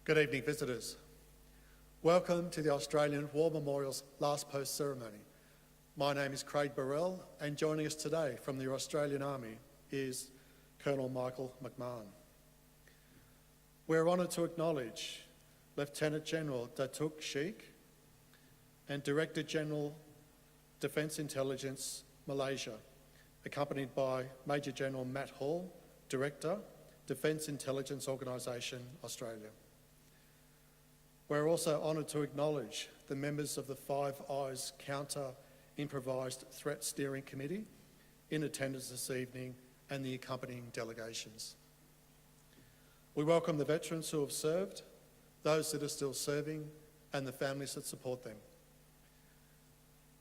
Good evening, visitors. Welcome to the Australian War Memorial's last post ceremony. My name is Craig Burrell, and joining us today from the Australian Army is Colonel Michael McMahon. We're honoured to acknowledge Lieutenant General Datuk Sheikh and Director General Defence Intelligence Malaysia, accompanied by Major General Matt Hall, Director, Defence Intelligence Organisation, Australia. We're also honoured to acknowledge the members of the Five Eyes Counter Improvised Threat Steering Committee in attendance this evening and the accompanying delegations. We welcome the veterans who have served, those that are still serving, and the families that support them.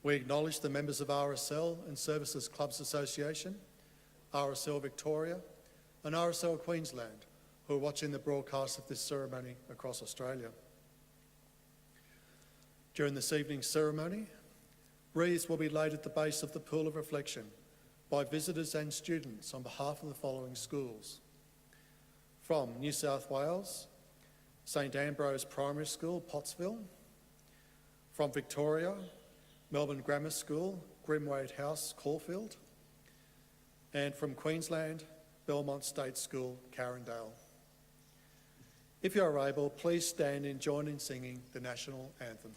We acknowledge the members of RSL and Services Clubs Association, RSL Victoria, and RSL Queensland, who are watching the broadcast of this ceremony across Australia. During this evening's ceremony, wreaths will be laid at the base of the Pool of Reflection by visitors and students on behalf of the following schools. From New South Wales, St Ambrose Primary School, Pottsville. From Victoria, Melbourne Grammar School, Grimwade House, Caulfield. And from Queensland, Belmont State School, Carindale. If you are able, please stand and join in singing the National Anthem.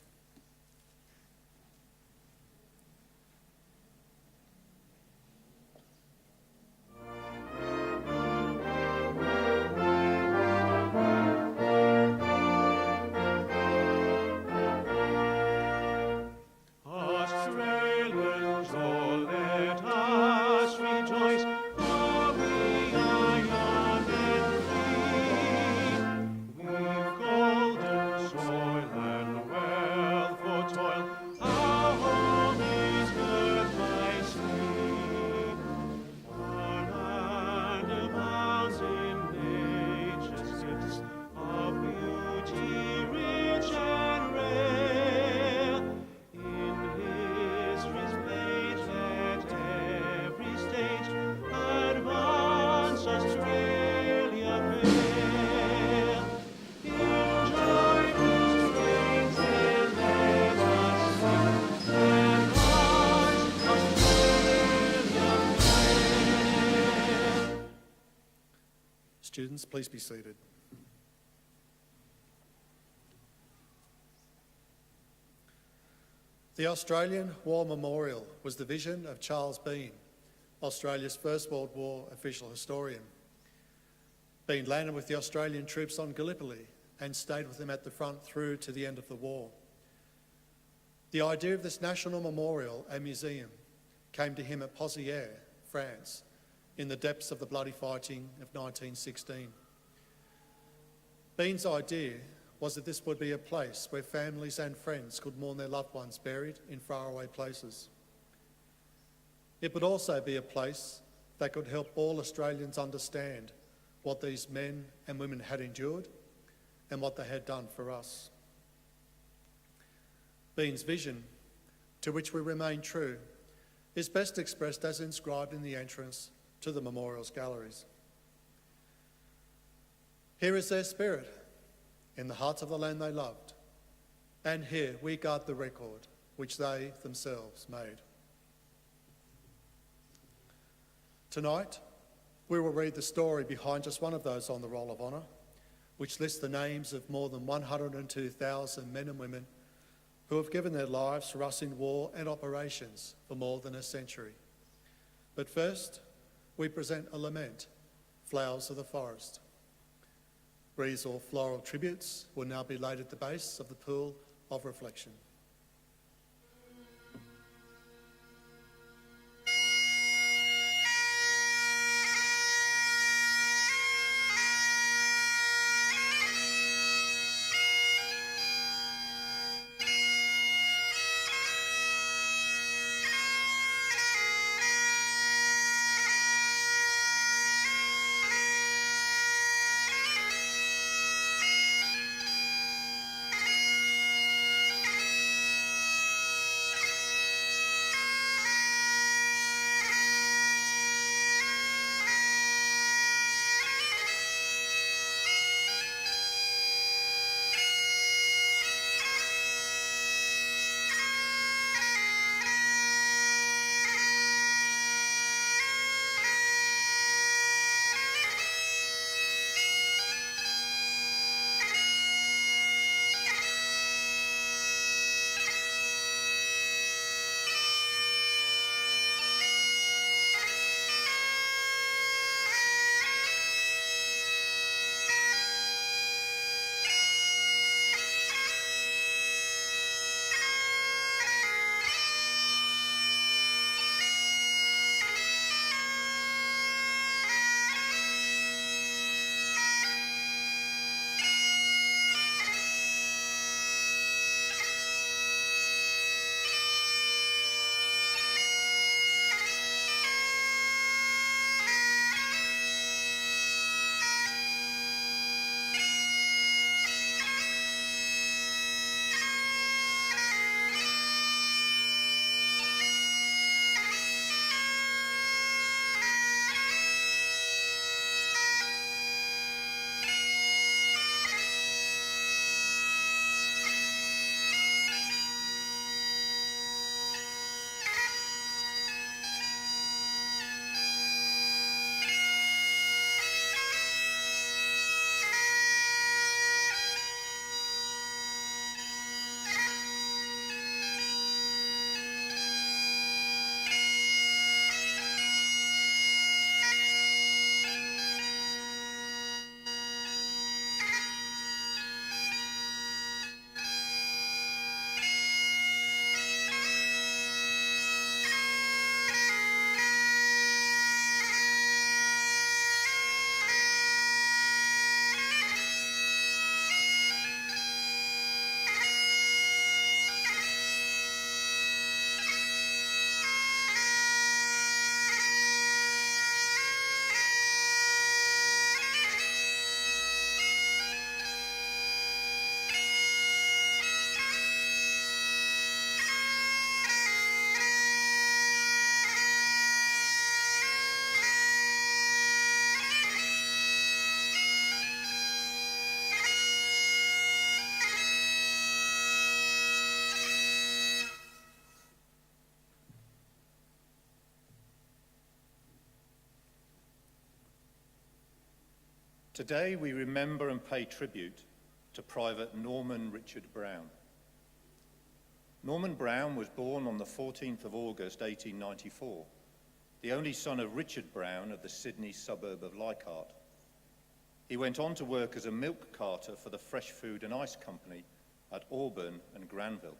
Students, please be seated. The Australian War Memorial was the vision of Charles Bean, Australia's First World War official historian. Bean landed with the Australian troops on Gallipoli and stayed with them at the front through to the end of the war. The idea of this national memorial and museum came to him at Pozières, France, in the depths of the bloody fighting of 1916. Bean's idea was that this would be a place where families and friends could mourn their loved ones buried in faraway places. It would also be a place that could help all Australians understand what these men and women had endured and what they had done for us. Bean's vision, to which we remain true, is best expressed as inscribed in the entrance to the memorial's galleries. Here is their spirit, in the hearts of the land they loved, and here we guard the record which they themselves made. Tonight, we will read the story behind just one of those on the Roll of Honour, which lists the names of more than 102,000 men and women who have given their lives for us in war and operations for more than a century. But first, we present a lament, Flowers of the Forest. Wreaths or floral tributes will now be laid at the base of the Pool of Reflection. Today we remember and pay tribute to Private Norman Richard Brown. Norman Brown was born on the 14th of August 1894, the only son of Richard Brown of the Sydney suburb of Leichhardt. He went on to work as a milk carter for the Fresh Food and Ice Company at Auburn and Granville.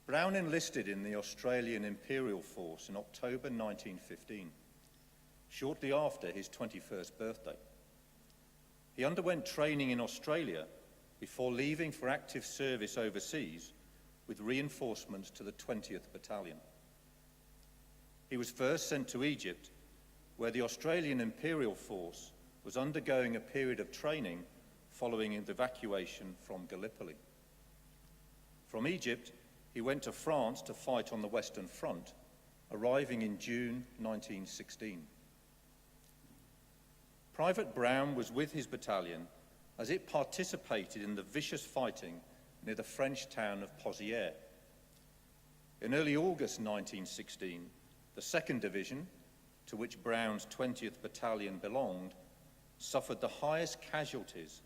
Brown enlisted in the Australian Imperial Force in October 1915. Shortly after his 21st birthday. He underwent training in Australia before leaving for active service overseas with reinforcements to the 20th Battalion. He was first sent to Egypt, where the Australian Imperial Force was undergoing a period of training following the evacuation from Gallipoli. From Egypt, he went to France to fight on the Western Front, arriving in June 1916. Private Brown was with his battalion as it participated in the vicious fighting near the French town of Pozières. In early August 1916, the 2nd Division, to which Brown's 20th Battalion belonged, suffered the highest casualties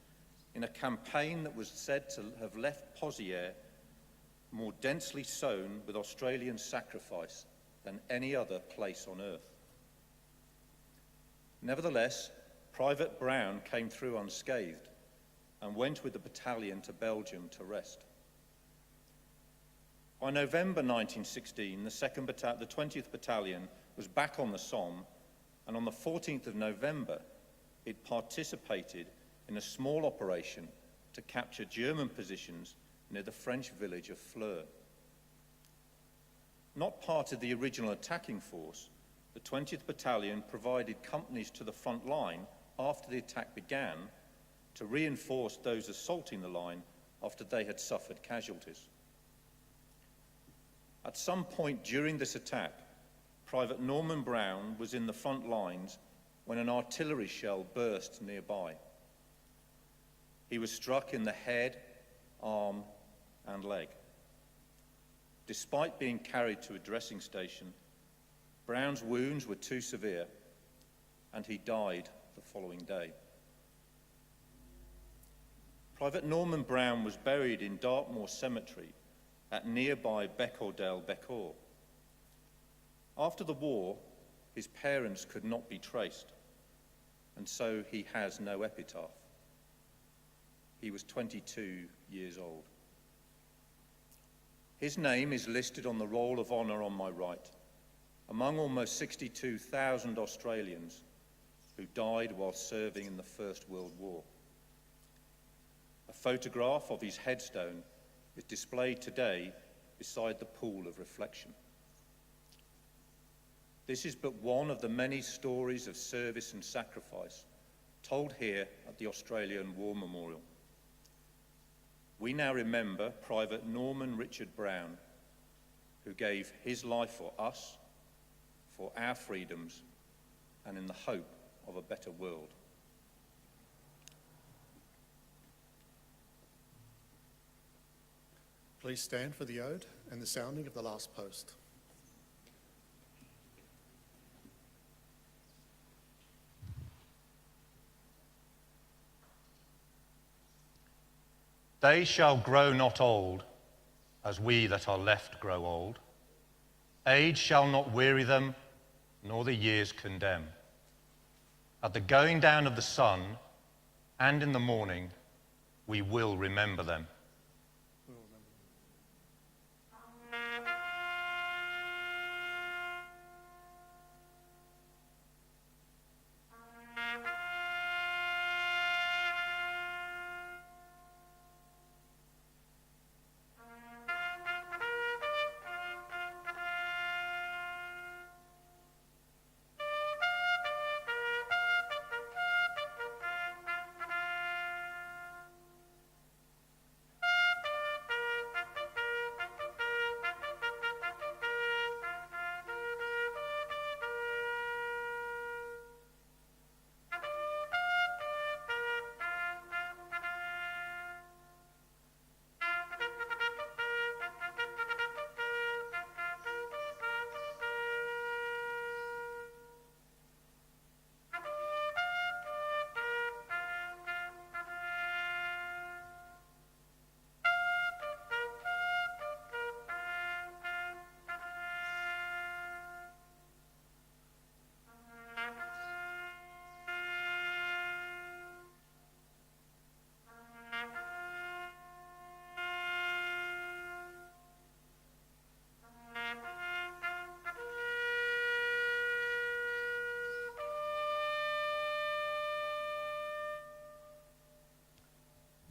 in a campaign that was said to have left Pozières more densely sown with Australian sacrifice than any other place on earth. Nevertheless, Private Brown came through unscathed and went with the battalion to Belgium to rest. By November 1916, the 20th Battalion was back on the Somme, and on the 14th of November, it participated in a small operation to capture German positions near the French village of Fleur. Not part of the original attacking force, the 20th Battalion provided companies to the front line after the attack began to reinforce those assaulting the line after they had suffered casualties. At some point during this attack, Private Norman Brown was in the front lines when an artillery shell burst nearby. He was struck in the head, arm, and leg. Despite being carried to a dressing station, Brown's wounds were too severe, and he died the following day. Private Norman Brown was buried in Dartmoor Cemetery at nearby Becordale-Becourt. After the war, his parents could not be traced, and so he has no epitaph. He was 22 years old. His name is listed on the Roll of Honour on my right, among almost 62,000 Australians who died while serving in the First World War. A photograph of his headstone is displayed today beside the pool of reflection. This is but one of the many stories of service and sacrifice told here at the Australian War Memorial. We now remember Private Norman Richard Brown, who gave his life for us, for our freedoms, and in the hope of a better world. Please stand for the ode and the sounding of the last post. They shall grow not old, as we that are left grow old. Age shall not weary them, nor the years condemn. At the going down of the sun, and in the morning, we will remember them.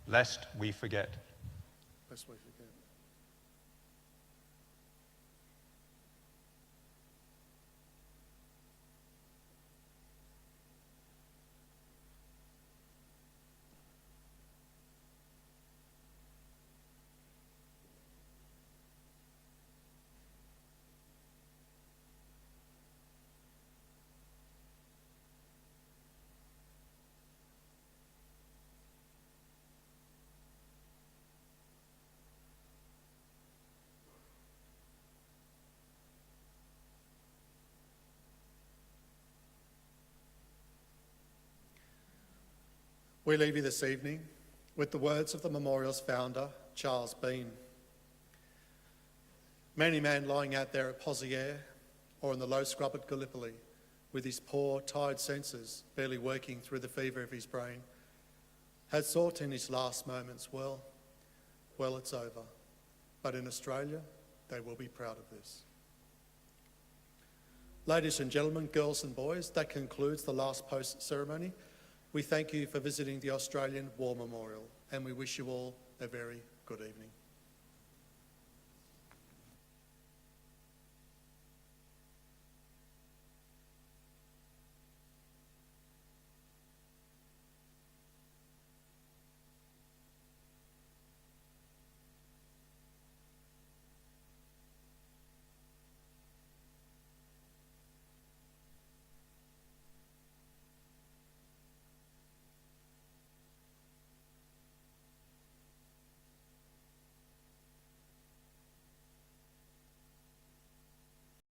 lest we forget. Lest we forget. We leave you this evening with the words of the memorial's founder, Charles Bean. Many man lying out there at Poziere or in the low scrub at Gallipoli with his poor, tired senses barely working through the fever of his brain, had thought in his last moments, well, it's over. But in Australia, they will be proud of this. Ladies and gentlemen, girls and boys, that concludes the last post ceremony. We thank you for visiting the Australian War Memorial, and we wish you all a very good evening.